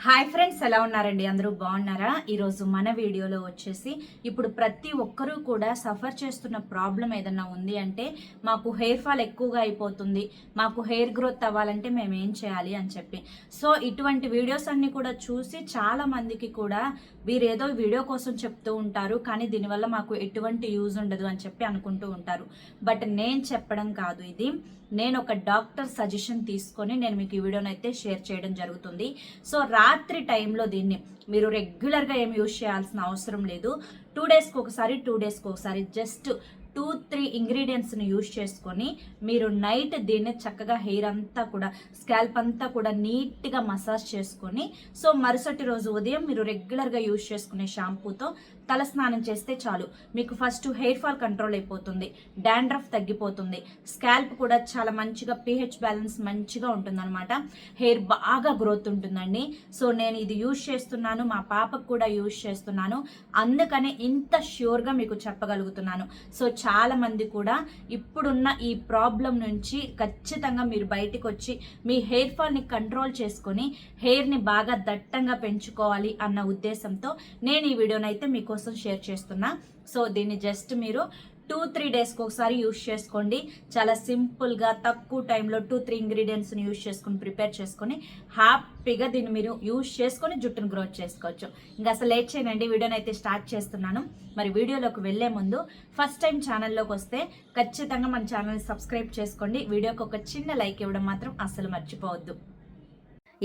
Hi friends, ఎలా ఉన్నారండి? అందరూ బాగున్నారా? ఈరోజు మన వీడియోలో వచ్చేసి ఇప్పుడు ప్రతి ఒక్కరూ కూడా సఫర్ చేస్తున్న ప్రాబ్లం ఏదన్నా ఉంది అంటే మాకు హెయిర్ ఫాల్ ఎక్కువగా అయిపోతుంది, మాకు హెయిర్ గ్రోత్ అవ్వాలంటే మేము ఏం చేయాలి అని చెప్పి. సో ఇటువంటి వీడియోస్ అన్ని కూడా చూసి చాలా మందికి కూడా వీరేదో వీడియో కోసం చెప్తూ ఉంటారు, కానీ దీనివల్ల మాకు ఎటువంటి యూజ్ ఉండదు అని చెప్పి అనుకుంటూ ఉంటారు. బట్ నేను చెప్పడం కాదు ఇది, నేను ఒక డాక్టర్ సజెషన్ తీసుకొని నేను మీకు ఈ వీడియోని అయితే షేర్ చేయడం జరుగుతుంది. సో రాత్రి టైంలో దీన్ని మీరు రెగ్యులర్గా ఏం యూజ్ చేయాల్సిన అవసరం లేదు. 2 డేస్కి ఒకసారి జస్ట్ 2-3 ఇంగ్రీడియంట్స్ని యూజ్ చేసుకొని మీరు నైట్ దీన్ని చక్కగా హెయిర్ అంతా కూడా, స్కాల్ప్ అంతా కూడా నీట్గా మసాజ్ చేసుకొని, సో మరుసటి రోజు ఉదయం మీరు రెగ్యులర్గా యూజ్ చేసుకునే షాంపూతో తల స్నానం చేస్తే చాలు. మీకు ఫస్ట్ హెయిర్ ఫాల్ కంట్రోల్ అయిపోతుంది, డాండ్రఫ్ తగ్గిపోతుంది, స్కాల్ప్ కూడా చాలా మంచిగా పీహెచ్ బ్యాలెన్స్ మంచిగా ఉంటుందన్నమాట. హెయిర్ బాగా గ్రోత్ ఉంటుందండి. సో నేను ఇది యూజ్ చేస్తున్నాను, మా పాపకు కూడా యూజ్ చేస్తున్నాను, అందుకనే ఇంత ష్యూర్గా మీకు చెప్పగలుగుతున్నాను. సో చాలా మంది కూడా ఇప్పుడున్న ఈ ప్రాబ్లం నుంచి ఖచ్చితంగా మీరు బయటకు వచ్చి మీ హెయిర్ ఫాల్ని కంట్రోల్ చేసుకొని హెయిర్ని బాగా దట్టంగా పెంచుకోవాలి అన్న ఉద్దేశంతో నేను ఈ వీడియోని అయితే మీకోసం షేర్ చేస్తున్నా. సో దీన్ని జస్ట్ మీరు 2-3 డేస్కి ఒకసారి యూజ్ చేసుకోండి. చాలా సింపుల్గా తక్కువ టైంలో 2-3 ఇంగ్రీడియంట్స్ని యూజ్ చేసుకుని ప్రిపేర్ చేసుకొని హ్యాపీగా దీన్ని మీరు యూజ్ చేసుకొని జుట్టును గ్రోత్ చేసుకోవచ్చు. ఇంకా అసలు లేట్ చేయనండి, వీడియోని అయితే స్టార్ట్ చేస్తున్నాను. మరి వీడియోలోకి వెళ్లే ముందు ఫస్ట్ టైం ఛానల్లోకి వస్తే ఖచ్చితంగా మన ఛానల్ని సబ్స్క్రైబ్ చేసుకోండి. వీడియోకి ఒక చిన్న లైక్ ఇవ్వడం మాత్రం అస్సలు మర్చిపోవద్దు.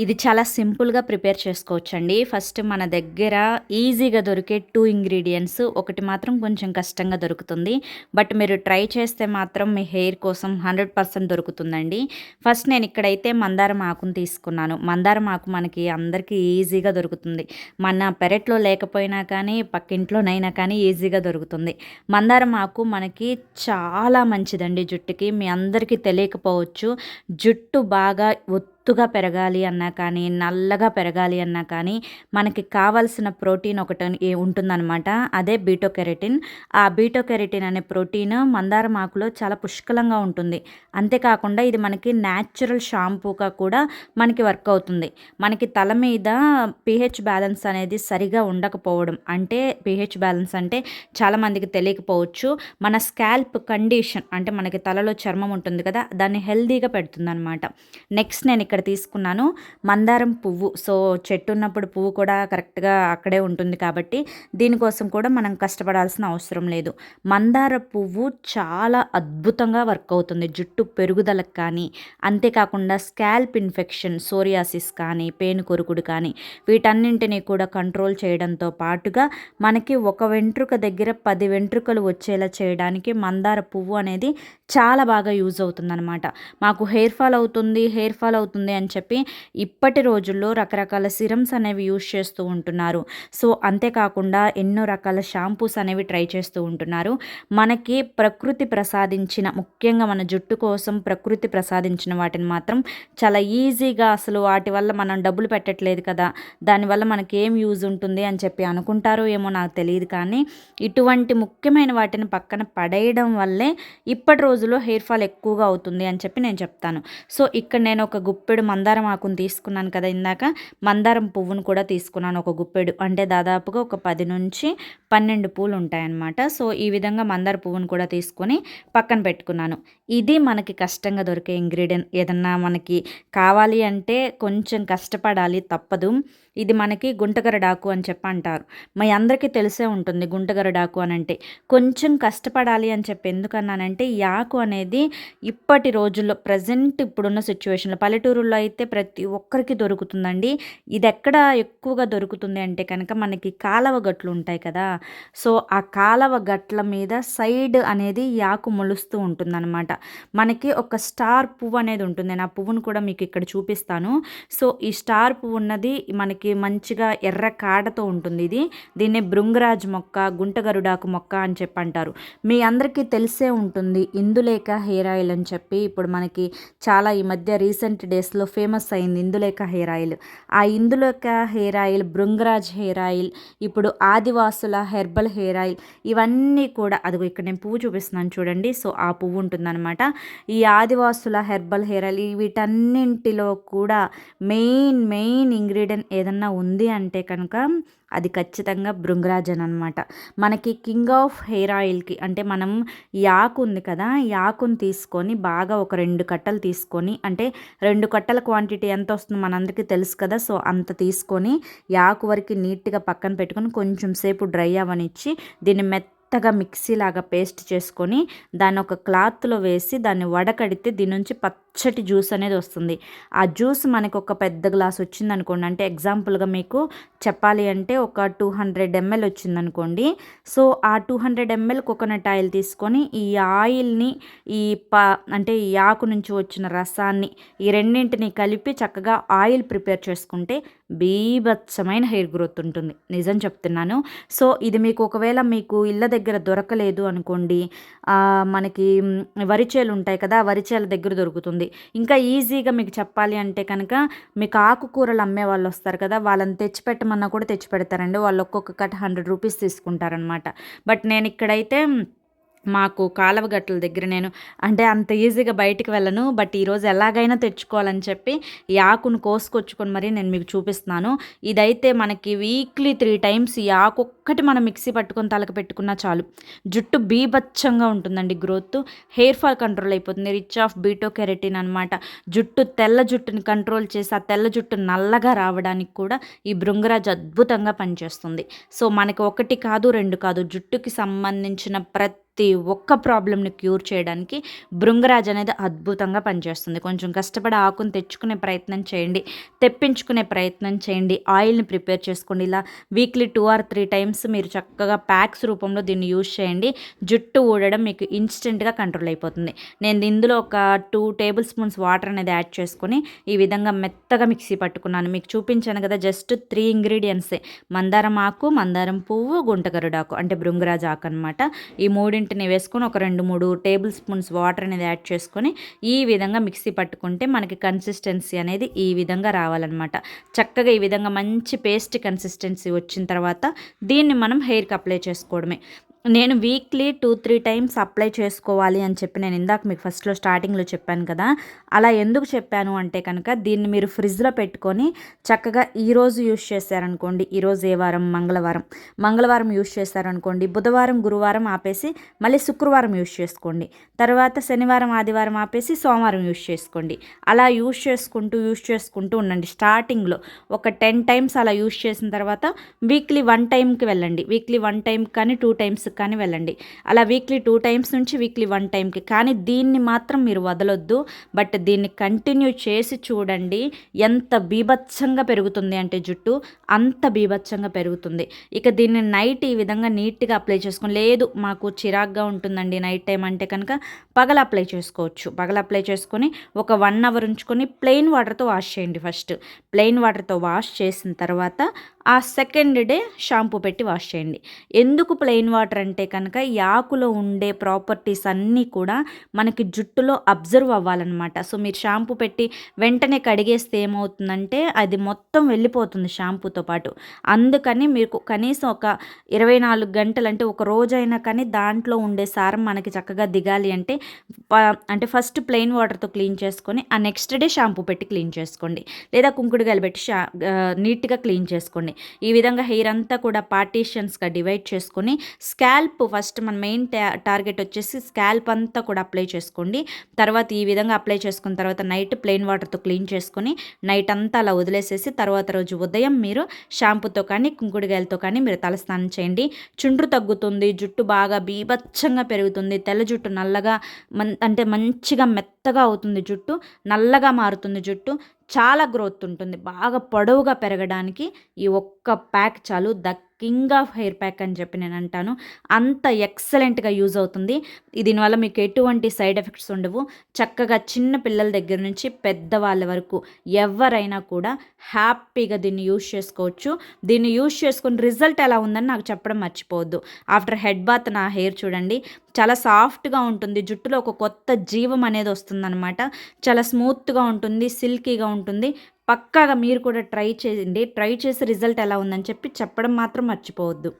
ఇది చాలా సింపుల్గా ప్రిపేర్ చేసుకోవచ్చండి. ఫస్ట్ మన దగ్గర ఈజీగా దొరికే 2 ఇంగ్రీడియంట్స్, ఒకటి మాత్రం కొంచెం కష్టంగా దొరుకుతుంది. బట్ మీరు ట్రై చేస్తే మాత్రం మీ హెయిర్ కోసం 100% దొరుకుతుందండి. ఫస్ట్ నేను ఇక్కడైతే మందారం ఆకును తీసుకున్నాను. మందారం ఆకు మనకి అందరికీ ఈజీగా దొరుకుతుంది. మన పెరట్లో లేకపోయినా కానీ పక్కింట్లోనైనా కానీ ఈజీగా దొరుకుతుంది. మందారం ఆకు మనకి చాలా మంచిదండి జుట్టుకి. మీ అందరికీ తెలియకపోవచ్చు, జుట్టు బాగా ఒత్తుగా పెరగాలి అన్నా కానీ, నల్లగా పెరగాలి అన్నా కానీ మనకి కావాల్సిన ప్రోటీన్ ఒకటి ఉంటుందన్నమాట. అదే బీటోకెరటిన్. ఆ బీటోకెరటిన్ అనే ప్రోటీన్ మందారం ఆకులో చాలా పుష్కలంగా ఉంటుంది. అంతేకాకుండా ఇది మనకి న్యాచురల్ షాంపూగా కూడా మనకి వర్క్ అవుతుంది. మనకి తల మీద pH బ్యాలెన్స్ అనేది సరిగా ఉండకపోవడం, అంటే pH బ్యాలెన్స్ అంటే చాలామందికి తెలియకపోవచ్చు, మన స్కాల్ప్ కండిషన్, అంటే మనకి తలలో చర్మం ఉంటుంది కదా, దాన్ని హెల్దీగా పెడుతుందన్నమాట. నెక్స్ట్ నేను ఇక్కడ తీసుకున్నాను మందారం పువ్వు. సో చెట్టు ఉన్నప్పుడు పువ్వు కూడా కరెక్ట్గా అక్కడే ఉంటుంది కాబట్టి దీనికోసం కూడా మనం కష్టపడాల్సిన అవసరం లేదు. మందార పువ్వు చాలా అద్భుతంగా వర్క్ అవుతుంది జుట్టు పెరుగుదలకు కానీ, అంతేకాకుండా స్కాల్ప్ ఇన్ఫెక్షన్, సోరియాసిస్ కానీ, పేను కొరుకుడు కానీ వీటన్నింటినీ కూడా కంట్రోల్ చేయడంతో పాటుగా మనకి ఒక వెంట్రుక దగ్గర 10 వెంట్రుకలు వచ్చేలా చేయడానికి మందార పువ్వు అనేది చాలా బాగా యూజ్ అవుతుందన్నమాట. మాకు హెయిర్ ఫాల్ అవుతుంది అని చెప్పి ఇప్పటి రోజుల్లో రకరకాల సిరమ్స్ అనేవి యూజ్ చేస్తూ ఉంటున్నారు. సో అంతేకాకుండా ఎన్నో రకాల షాంపూస్ అనేవి ట్రై చేస్తూ ఉంటున్నారు. మనకి ప్రకృతి ప్రసాదించిన, ముఖ్యంగా మన జుట్టు కోసం ప్రకృతి ప్రసాదించిన వాటిని మాత్రం చాలా ఈజీగా, అసలు వాటి వల్ల మనం డబ్బులు పెట్టట్లేదు కదా, దానివల్ల మనకి ఏం యూజ్ ఉంటుంది అని చెప్పి అనుకుంటారో ఏమో నాకు తెలియదు, కానీ ఇటువంటి ముఖ్యమైన వాటిని పక్కన పడేయడం వల్లే ఇప్పటి రోజుల్లో హెయిర్ ఫాల్ ఎక్కువగా అవుతుంది అని చెప్పి నేను చెప్తాను. సో ఇక్కడ నేను ఒక గుప్పెడు మందారం ఆకును తీసుకున్నాను కదా ఇందాక, మందారం పువ్వును కూడా తీసుకున్నాను ఒక గుప్పెడు, అంటే దాదాపుగా ఒక 10 నుంచి 12 పూలు ఉంటాయన్నమాట. సో ఈ విధంగా మందార పువ్వును కూడా తీసుకొని పక్కన పెట్టుకున్నాను. ఇది మనకి కష్టంగా దొరికే ఇంగ్రీడియంట్. ఏదన్నా మనకి కావాలి అంటే కొంచెం కష్టపడాలి, తప్పదు. ఇది మనకి గుంటగరడాకు అని చెప్పి అంటారు. మీ అందరికీ తెలిసే ఉంటుంది గుంటగరడాకు అని అంటే. కొంచెం కష్టపడాలి అని చెప్పి ఎందుకన్నానంటే, ఈ ఆకు అనేది ఇప్పటి రోజుల్లో ప్రజెంట్ ఇప్పుడున్న సిచ్యువేషన్లో పల్లెటూరుల్లో అయితే ప్రతి ఒక్కరికి దొరుకుతుందండి. ఇది ఎక్కడ ఎక్కువగా దొరుకుతుంది అంటే కనుక మనకి కాలవ గట్లు ఉంటాయి కదా, సో ఆ కాలవ గట్ల మీద సైడ్ అనేది ఈ ఆకు మొలుస్తూ ఉంటుందన్నమాట. మనకి ఒక స్టార్ పువ్వు అనేది ఉంటుంది. నేను ఆ పువ్వును కూడా మీకు ఇక్కడ చూపిస్తాను. సో ఈ స్టార్ పువ్వు ఉన్నది మనకి మంచిగా ఎర్ర కాడతో ఉంటుంది. దీన్నే భృంగరాజ్ మొక్క, గుంటగరుడాకు మొక్క అని చెప్పి అంటారు. మీ అందరికీ తెలిసే ఉంటుంది ఇందులేక హెయిర్ ఆయిల్ అని చెప్పి. ఇప్పుడు మనకి చాలా ఈ మధ్య రీసెంట్ డేస్లో డేస్లో ఫేమస్ అయింది ఇందులేఖ హెయిర్ ఆయిల్. ఆ Indulekha hair oil, Bhringraj hair oil, ఇప్పుడు ఆదివాసుల హెర్బల్ హెయిర్ ఆయిల్, ఇవన్నీ కూడా అదిగో ఇక్కడ నేను పువ్వు చూపిస్తున్నాను చూడండి. సో ఆ పువ్వు ఉంటుందన్నమాట. ఈ ఆదివాసుల హెర్బల్ హెయిర్ ఆయిల్ వీటన్నింటిలో కూడా మెయిన్ ఇంగ్రీడియంట్ ఏదన్నా ఉంది అంటే కనుక అది ఖచ్చితంగా భృంగరాజ్ అని అనమాట. మనకి కింగ్ ఆఫ్ హెయిర్ ఆయిల్కి అంటే మనం ఈ ఆకు ఉంది కదా, ఈ ఆకుని తీసుకొని బాగా ఒక 2 కట్టలు తీసుకొని, అంటే 2 కట్టల క్వాంటిటీ ఎంత వస్తుందో మనందరికీ తెలుసు కదా. సో అంత తీసుకొని ఈ ఆకు వరకు నీట్గా పక్కన పెట్టుకొని కొంచెం సేపు డ్రై అవ్వనిచ్చి దీన్ని మెత్తగా మిక్సీ లాగా పేస్ట్ చేసుకొని దాన్ని ఒక క్లాత్లో వేసి దాన్ని వడకడితే దీని నుంచి పచ్చటి జ్యూస్ అనేది వస్తుంది. ఆ జ్యూస్ మనకు ఒక పెద్ద గ్లాస్ వచ్చింది అనుకోండి, అంటే ఎగ్జాంపుల్గా మీకు చెప్పాలి అంటే ఒక 200 ml వచ్చిందనుకోండి. సో ఆ 200 ml కోకోనట్ ఆయిల్ తీసుకొని ఈ ఆయిల్ని ఈ అంటే ఈ ఆకు నుంచి వచ్చిన రసాన్ని ఈ రెండింటిని కలిపి చక్కగా ఆయిల్ ప్రిపేర్ చేసుకుంటే బీభత్సమైన హెయిర్ గ్రోత్ ఉంటుంది, నిజం చెప్తున్నాను. సో ఇది మీకు ఒకవేళ మీకు ఇళ్ళ దగ్గర దొరకలేదు అనుకోండి, మనకి వరిచేలు ఉంటాయి కదా, వరిచేల దగ్గర దొరుకుతుంది. ఇంకా ఈజీగా మీకు చెప్పాలి అంటే కనుక మీకు ఆకుకూరలు అమ్మే వాళ్ళు వస్తారు కదా, వాళ్ళని తెచ్చిపెట్టమన్నా కూడా తెచ్చి పెడతారండి. వాళ్ళు ఒక్కొక్క కట్ట 100 రూపీస్ తీసుకుంటారనమాట. బట్ నేను ఇక్కడైతే మాకు కాలవ గట్ల దగ్గర నేను అంటే అంత ఈజీగా బయటికి వెళ్ళను. బట్ ఈరోజు ఎలాగైనా తెచ్చుకోవాలని చెప్పి ఈ ఆకును కోసుకొచ్చుకొని మరి నేను మీకు చూపిస్తున్నాను. ఇదైతే మనకి వీక్లీ 3 times ఈ ఆకు ఒక్కటి మనం మిక్సీ పట్టుకొని తలకు పెట్టుకున్నా చాలు, జుట్టు బీభత్సంగా ఉంటుందండి గ్రోత్. హెయిర్ ఫాల్ కంట్రోల్ అయిపోతుంది. రిచ్ ఆఫ్ బీటో కెరటిన్ అనమాట. తెల్ల జుట్టుని కంట్రోల్ చేసి ఆ తెల్ల జుట్టు నల్లగా రావడానికి కూడా ఈ భృంగరాజ్ అద్భుతంగా పనిచేస్తుంది. సో మనకి 1 కాదు 2 కాదు, జుట్టుకి సంబంధించిన ప్రతి ఒక్క ప్రాబ్లమ్ని క్యూర్ చేయడానికి భృంగరాజ్ అనేది అద్భుతంగా పనిచేస్తుంది. కొంచెం కష్టపడి ఆకుని తెచ్చుకునే ప్రయత్నం చేయండి, తెప్పించుకునే ప్రయత్నం చేయండి, ఆయిల్ని ప్రిపేర్ చేసుకోండి. ఇలా వీక్లీ 2 or 3 times మీరు చక్కగా ప్యాక్స్ రూపంలో దీన్ని యూజ్ చేయండి. జుట్టు ఊడడం మీకు ఇన్స్టెంట్గా కంట్రోల్ అయిపోతుంది. నేను ఇందులో ఒక 2 tablespoons వాటర్ అనేది యాడ్ చేసుకొని ఈ విధంగా మెత్తగా మిక్సీ పట్టుకున్నాను. మీకు చూపించాను కదా, జస్ట్ 3 ingredients, మందారం ఆకు, మందారం పువ్వు, గుంటగరుడాకు అంటే భృంగరాజ్ ఆకు అనమాట. ఈ 3 వేసుకొని ఒక 2-3 tablespoons వాటర్ అనేది యాడ్ చేసుకొని ఈ విధంగా మిక్సీ పట్టుకుంటే మనకి కన్సిస్టెన్సీ అనేది ఈ విధంగా రావాలన్నమాట. చక్కగా ఈ విధంగా మంచి పేస్ట్ కన్సిస్టెన్సీ వచ్చిన తర్వాత దీన్ని మనం హెయిర్కి అప్లై చేసుకోవడమే. నేను వీక్లీ 2-3 times అప్లై చేసుకోవాలి అని చెప్పి నేను ఇందాక మీకు ఫస్ట్లో స్టార్టింగ్లో చెప్పాను కదా. అలా ఎందుకు చెప్పాను అంటే కనుక దీన్ని మీరు ఫ్రిడ్జ్లో పెట్టుకొని చక్కగా ఈరోజు యూజ్ చేశారనుకోండి, ఈరోజు ఏ వారం, మంగళవారం యూజ్ చేశారనుకోండి, బుధవారం గురువారం ఆపేసి మళ్ళీ శుక్రవారం యూజ్ చేసుకోండి, తర్వాత శనివారం ఆదివారం ఆపేసి సోమవారం యూజ్ చేసుకోండి. అలా యూజ్ చేసుకుంటూ ఉండండి. స్టార్టింగ్లో ఒక 10 times అలా యూజ్ చేసిన తర్వాత వీక్లీ 1 timeకి వెళ్ళండి. వీక్లీ 1 time కానీ 2 times కానీ వెళ్ళండి. అలా వీక్లీ 2 times నుంచి వీక్లీ 1 timeకి. కానీ దీన్ని మాత్రం మీరు వదలొద్దు. బట్ దీన్ని కంటిన్యూ చేసి చూడండి, ఎంత బీభత్సంగా పెరుగుతుంది అంటే జుట్టు అంత బీభత్సంగా పెరుగుతుంది. ఇక దీన్ని నైట్ ఈ విధంగా నీట్గా అప్లై చేసుకొని, లేదు మాకు చిరాగ్గా ఉంటుందండి నైట్ టైం అంటే కనుక పగల అప్లై చేసుకోవచ్చు. పగల అప్లై చేసుకొని ఒక 1 hour ఉంచుకొని ప్లెయిన్ వాటర్తో వాష్ చేయండి. ఫస్ట్ ప్లెయిన్ వాటర్తో వాష్ చేసిన తర్వాత ఆ సెకండ్ డే షాంపూ పెట్టి వాష్ చేయండి. ఎందుకు ప్లెయిన్ వాటర్ అంటే కనుక ఈ ఆకులో ఉండే ప్రాపర్టీస్ అన్నీ కూడా మనకి జుట్టులో అబ్జర్వ్ అవ్వాలన్నమాట. సో మీరు షాంపూ పెట్టి వెంటనే కడిగేస్తే ఏమవుతుందంటే అది మొత్తం వెళ్ళిపోతుంది షాంపూతో పాటు. అందుకని మీకు కనీసం ఒక 24 గంటలు అంటే ఒక రోజైనా కానీ దాంట్లో ఉండే సారం మనకి చక్కగా దిగాలి అంటే ఫస్ట్ ప్లెయిన్ వాటర్తో క్లీన్ చేసుకొని ఆ నెక్స్ట్ డే షాంపూ పెట్టి క్లీన్ చేసుకోండి, లేదా కుంకుడుగాయలు పెట్టి నీట్గా క్లీన్ చేసుకోండి. ఈ విధంగా హెయిర్ అంతా కూడా పార్టీషన్స్గా డివైడ్ చేసుకొని స్కాల్ప్ ఫస్ట్ మన మెయిన్ టార్గెట్ వచ్చేసి స్కాల్ప్ అంతా కూడా అప్లై చేసుకోండి. తర్వాత ఈ విధంగా అప్లై చేసుకున్న తర్వాత నైట్ ప్లెయిన్ వాటర్తో క్లీన్ చేసుకొని నైట్ అంతా అలా వదిలేసేసి తర్వాత రోజు ఉదయం మీరు షాంపూతో కానీ కుంకుడుగాయలతో కానీ మీరు తలస్నానం చేయండి. చుండ్రు తగ్గుతుంది, జుట్టు బాగా బీభత్సంగా పెరుగుతుంది, తెల్ల జుట్టు నల్లగా మంచిగా మెత్తగా అవుతుంది, జుట్టు నల్లగా మారుతుంది, జుట్టు చాలా గ్రోత్ ఉంటుంది. బాగా పొడవుగా పెరగడానికి ఈ ఒక్క ప్యాక్ చాలు. కింగ్ ఆఫ్ హెయిర్ ప్యాక్ అని చెప్పి నేను అంటాను. అంత ఎక్సలెంట్గా యూజ్ అవుతుంది. దీనివల్ల మీకు ఎటువంటి సైడ్ ఎఫెక్ట్స్ ఉండవు. చక్కగా చిన్న పిల్లల దగ్గర నుంచి పెద్దవాళ్ళ వరకు ఎవరైనా కూడా హ్యాపీగా దీన్ని యూజ్ చేసుకోవచ్చు. దీన్ని యూజ్ చేసుకుని రిజల్ట్ ఎలా ఉందని నాకు చెప్పడం మర్చిపోవద్దు. ఆఫ్టర్ హెడ్ బాత్ నా హెయిర్ చూడండి చాలా సాఫ్ట్‌గా ఉంటుంది. జుట్టులో ఒక కొత్త జీవం అనేది వస్తుందనమాట. చాలా స్మూత్‌గా ఉంటుంది. సిల్కీగా ఉంటుంది. పక్కాగా మీరు కూడా ట్రై చేయండి. ట్రై చేసి రిజల్ట్ ఎలా ఉందని చెప్పడం మాత్రం మర్చిపోవద్దు.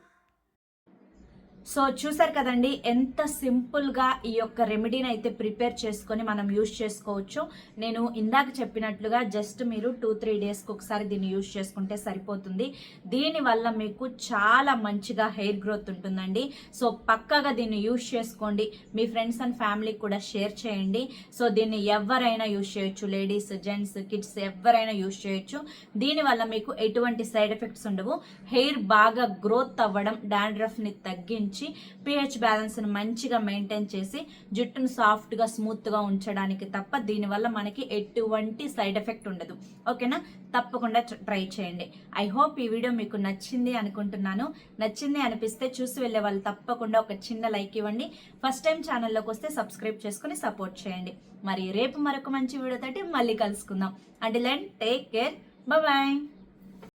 సో చూసారు కదండి ఎంత సింపుల్గా ఈ యొక్క రెమెడీని అయితే ప్రిపేర్ చేసుకొని మనం యూజ్ చేసుకోవచ్చు. నేను ఇందాక చెప్పినట్లుగా జస్ట్ మీరు 2-3 డేస్కి ఒకసారి దీన్ని యూజ్ చేసుకుంటే సరిపోతుంది. దీనివల్ల మీకు చాలా మంచిగా హెయిర్ గ్రోత్ ఉంటుందండి. సో పక్కాగా దీన్ని యూజ్ చేసుకోండి. మీ ఫ్రెండ్స్ అండ్ ఫ్యామిలీకి కూడా షేర్ చేయండి. సో దీన్ని ఎవరైనా యూజ్ చేయొచ్చు. లేడీస్, జెంట్స్, కిడ్స్ ఎవరైనా యూజ్ చేయొచ్చు. దీనివల్ల మీకు ఎటువంటి సైడ్ ఎఫెక్ట్స్ ఉండవు. హెయిర్ బాగా గ్రోత్ అవ్వడం, డాండ్రఫ్ని తగ్గించి pH బ్యాలెన్స్ని మంచిగా మెయింటైన్ చేసి జుట్టును సాఫ్ట్గా స్మూత్గా ఉంచడానికి తప్ప దీనివల్ల మనకి ఎటువంటి సైడ్ ఎఫెక్ట్ ఉండదు. ఓకేనా? తప్పకుండా ట్రై చేయండి. ఐ హోప్ ఈ వీడియో మీకు నచ్చింది అనుకుంటున్నాను. నచ్చింది అనిపిస్తే చూసి వెళ్ళే వాళ్ళు తప్పకుండా ఒక చిన్న లైక్ ఇవ్వండి. ఫస్ట్ టైం ఛానల్లోకి వస్తే సబ్స్క్రైబ్ చేసుకుని సపోర్ట్ చేయండి. మరి రేపు మరొక మంచి వీడియోతోటి మళ్ళీ కలుసుకుందాం. Until then take care. Bye.